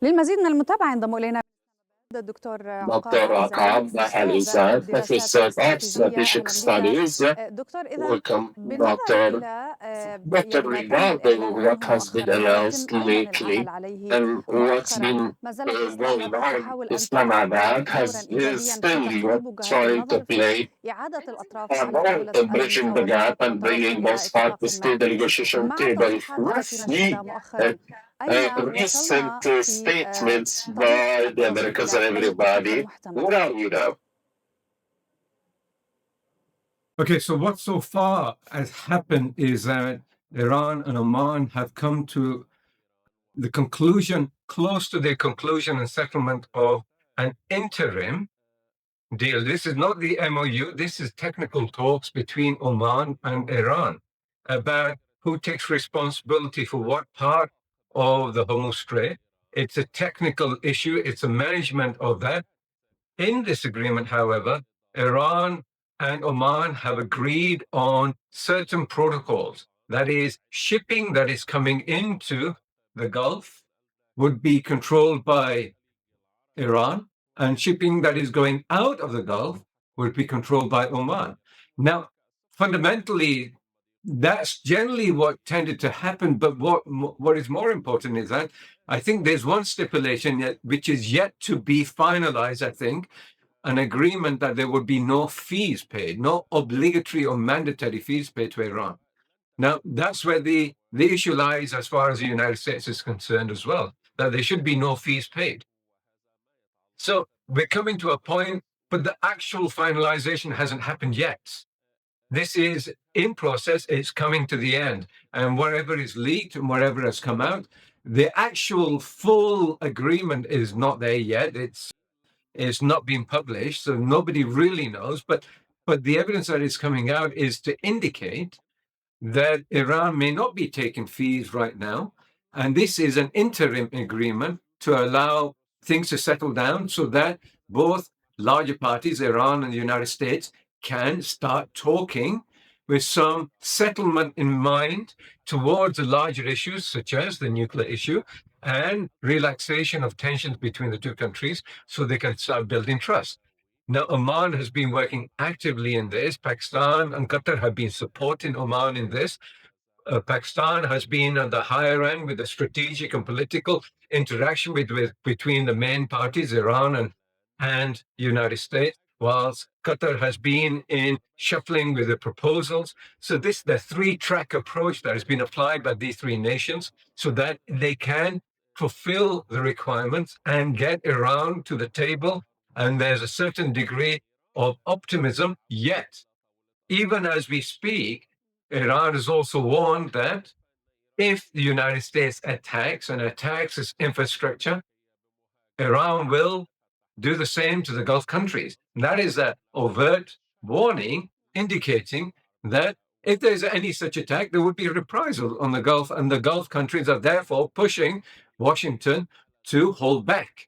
للمزيد من المتابعة ينضم إلينا الدكتور عقاب Dr. عزاي Auqaab أستاذ Alizai, الدراسات Professor of الاستراتيجية. Strategic أهلا بك Studies. دكتور. إذا Welcome, بالنظر Doctor. إلى Doctor, ما تم regarding الإعلان what عنه has been مؤخرا announced ويتم أيضا lately العمل عليه and what's مؤخرا، been ما زالت going إسرائيل on, تحاول أن تلعب Islamabad دورا is إيجابيا في still تقريب وجهات trying to النظر في play إعادة الأطراف a على role طاولة in bridging the gap المفاوضات and والتوصل bringing إلى both اتفاق parties to ما. the negotiation مع table. التصريحات التي Let's see نشهدها مؤخرا، أين recent وصلنا في statements طريق by the التوصل Americans and إلى أي اتفاق everybody. محتمل؟ What are you now? Okay, so what so far has happened is that Iran and Oman have come to the conclusion, close to the conclusion and settlement of an interim deal. This is not the MOU, this is technical talks between Oman and Iran about who takes responsibility for what part of the Hormuz Strait. It's a technical issue, it's a management of that. In this agreement, however, Iran and Oman have agreed on certain protocols. That is, shipping that is coming into the Gulf would be controlled by Iran, and shipping that is going out of the Gulf would be controlled by Oman. Now, fundamentally, that's generally what tended to happen. But what is more important is that I think there's one stipulation which is yet to be finalized, I think, an agreement that there would be no fees paid, no obligatory or mandatory fees paid to Iran. Now, that's where the issue lies as far as the United States is concerned as well, that there should be no fees paid. So we're coming to a point, but the actual finalization hasn't happened yet. This is in process, it's coming to the end. And whatever is leaked and whatever has come out, the actual full agreement is not there yet. It's not been published, so nobody really knows. But the evidence that is coming out is to indicate that Iran may not be taking fees right now. And this is an interim agreement to allow things to settle down so that both larger parties, Iran and the United States, can start talking with some settlement in mind towards the larger issues, such as the nuclear issue, and relaxation of tensions between the two countries so they can start building trust. Now, Oman has been working actively in this. Pakistan and Qatar have been supporting Oman in this. Pakistan has been at the higher end with the strategic and political interaction between the main parties, Iran and United States, whilst Qatar has been in shuffling with the proposals. So this the three-track approach that has been applied by these three nations so that they can fulfill the requirements and get Iran to the table. And there's a certain degree of optimism, yet, even as we speak, Iran has also warned that if the United States attacks its infrastructure, Iran will do the same to the Gulf countries. And that is an overt warning indicating that if there's any such attack, there would be a reprisal on the Gulf, and the Gulf countries are therefore pushing Washington to hold back,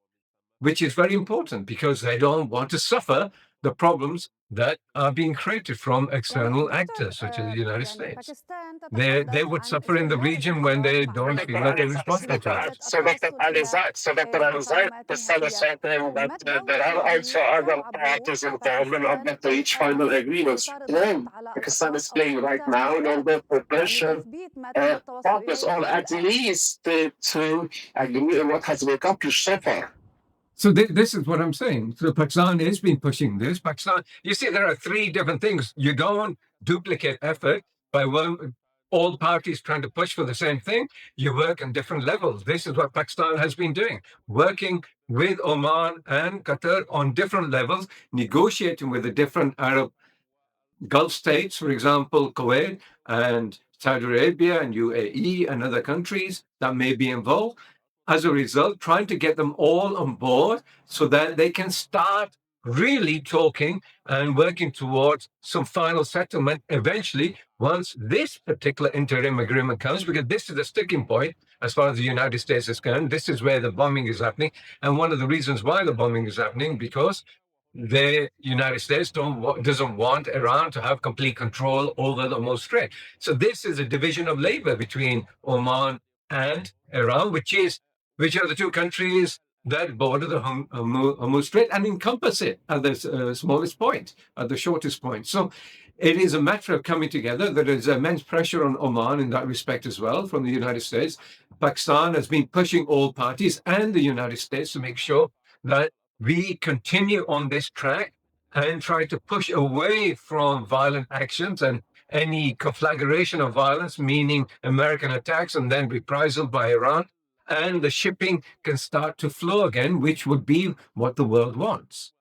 which is very important because they don't want to suffer the problems that are being created from external actors such as the United States. They would suffer in the region when they don't feel that they're responsible for it. So Dr. Alizai, the Senate said that there are also other parties involved in order to reach final agreements. And Pakistan is playing right now in order to pressure partners or at least to agree on what has been accomplished so far. So this is what I'm saying. So Pakistan has been pushing this. Pakistan, you see, there are three different things. You don't duplicate effort by all parties trying to push for the same thing. You work on different levels. This is what Pakistan has been doing, working with Oman and Qatar on different levels, negotiating with the different Arab Gulf states, for example, Kuwait and Saudi Arabia and UAE and other countries that may be involved. As a result, trying to get them all on board so that they can start really talking and working towards some final settlement eventually once this particular interim agreement comes, because this is the sticking point as far as the United States is concerned. This is where the bombing is happening. And one of the reasons why the bombing is happening, because the United States doesn't want Iran to have complete control over the Hormuz Strait. So this is a division of labor between Oman and Iran, which is which are the two countries that border the Hormuz Strait and encompass it at the smallest point, at the shortest point. So it is a matter of coming together. There is immense pressure on Oman in that respect as well from the United States. Pakistan has been pushing all parties and the United States to make sure that we continue on this track and try to push away from violent actions and any conflagration of violence, meaning American attacks and then reprisal by Iran, and the shipping can start to flow again, which would be what the world wants.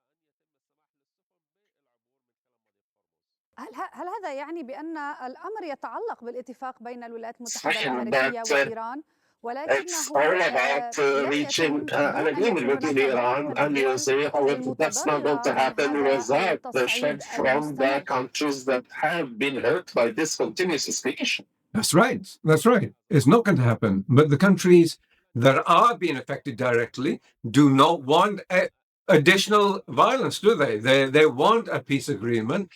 هل هذا يعني بأن الأمر يتعلق بالاتفاق بين الولايات المتحدة Saying الأمريكية that وإيران it's ولكنه all about لن reaching يكون an دون أن agreement يكون between هناك Iran and the الدول USA. However, that's not going المتضررة to من happen هذا without the التصعيد help from the المستمر. countries that have been hurt by this continuous escalation. That's right. That's right. It's not going to happen. But the countries that are being affected directly do not want additional violence, do they? They want a peace agreement,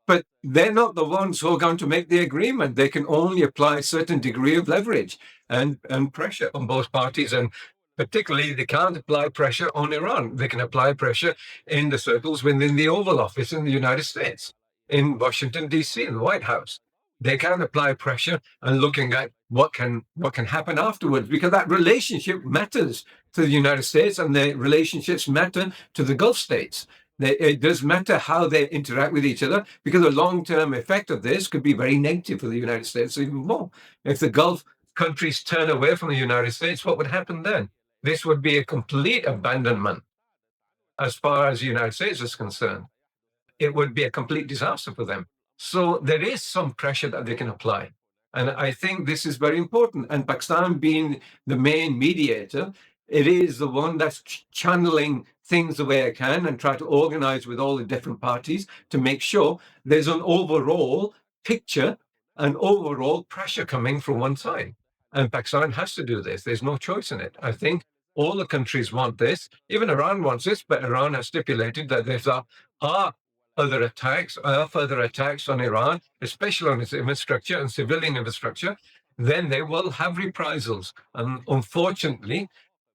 but they're not the ones who are going to make the agreement. They can only apply a certain degree of leverage and pressure on both parties. And particularly, they can't apply pressure on Iran. They can apply pressure in the circles within the Oval Office in the United States, in Washington, D.C., in the White House. They can apply pressure and looking at what can happen afterwards, because that relationship matters to the United States and the relationships matter to the Gulf states. It does matter how they interact with each other, because the long-term effect of this could be very negative for the United States even more. If the Gulf countries turn away from the United States, what would happen then? This would be a complete abandonment as far as the United States is concerned. It would be a complete disaster for them. So there is some pressure that they can apply. And I think this is very important. And Pakistan being the main mediator, it is the one that's channeling things the way it can and try to organize with all the different parties to make sure there's an overall picture, an overall pressure coming from one side. And Pakistan has to do this. There's no choice in it. I think all the countries want this. Even Iran wants this, but Iran has stipulated that there are further attacks on Iran, especially on its infrastructure and civilian infrastructure, then they will have reprisals. And unfortunately,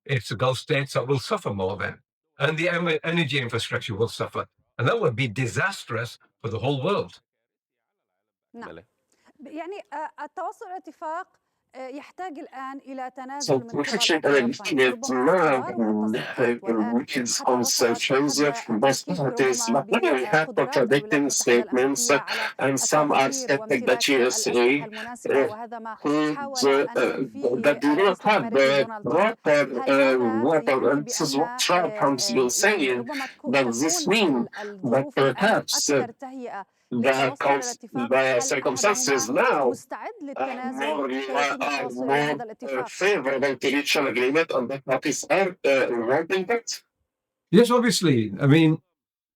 it's the Gulf states that will suffer more then. And the energy infrastructure will suffer. And that would be disastrous for the whole world. نعم. يعني التوصل الاتفاق يحتاج الآن إلى So تنازل من قبل reaching an الطرفين agreement ربما القرار والتصريحات والآن reaches حتى on وصلت sanctions إحدى from both التشكيك parties. ربما But then we have بقدرات الولايات contradicting المتحدة statements, الأمريكية على and some are التوفير skeptic that وامتلاك الأسلحة USA المناسبة وهذا ما could حاول أن يخفيه that do not الرئيس have الأمريكي the دونالد ترامب. proper هل هذا weapon. يعني And this is what بأن Trump has been يعني saying. ربما Does this تكون mean that الظروف الآن perhaps أكثر تهيئة للتوصل إلى الاتفاق؟ the هل circumstances أحدهما now مستعد للتنازل more كي يتم are التوصل إلى هذا more الاتفاق؟ favorable to reach an agreement on the parties are wanting that? Yes, obviously. I mean,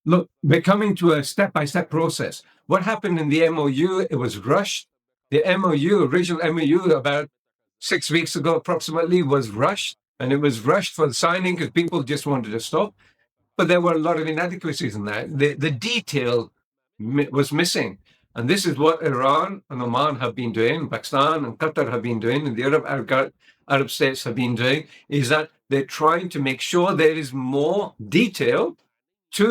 look, we're coming to a step-by-step process. What happened in the MOU, it was rushed. The MOU, original MOU, about 6 weeks ago approximately, was rushed. And it was rushed for the signing because people just wanted to stop. But there were a lot of inadequacies in that. The detail was missing. And this is what Iran and Oman have been doing, Pakistan and Qatar have been doing, and the Arab states have been doing, is that they're trying to make sure there is more detail to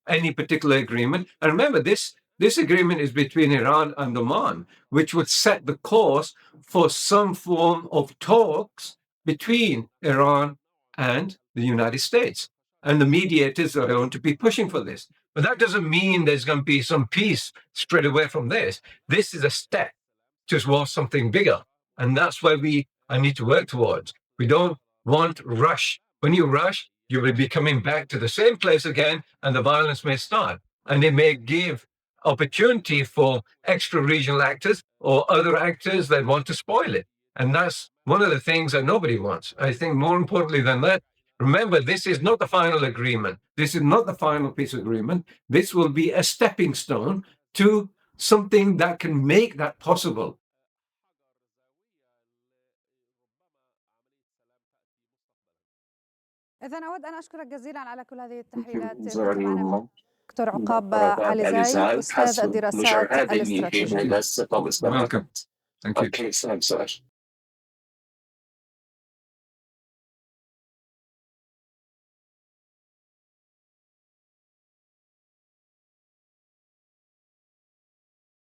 any particular agreement. And remember, this agreement is between Iran and Oman, which would set the course for some form of talks between Iran and the United States. And the mediators are going to be pushing for this. But that doesn't mean there's going to be some peace straight away from this. This is a step towards something bigger. And that's where I need to work towards. We don't want rush. When you rush, you will be coming back to the same place again, and the violence may start. And it may give opportunity for extra regional actors or other actors that want to spoil it. And that's one of the things that nobody wants. I think more importantly than that, remember, this is not the final agreement. This is not the final peace agreement. This will be a stepping stone to something that can make that possible. إذن أود أن أشكرك جزيلا على كل هذه التحليلات. كنت معنا دكتور عقاب علزاي أستاذ الدراسات الاستراتيجية. Welcome. Thank you. Okay, so I'm sorry.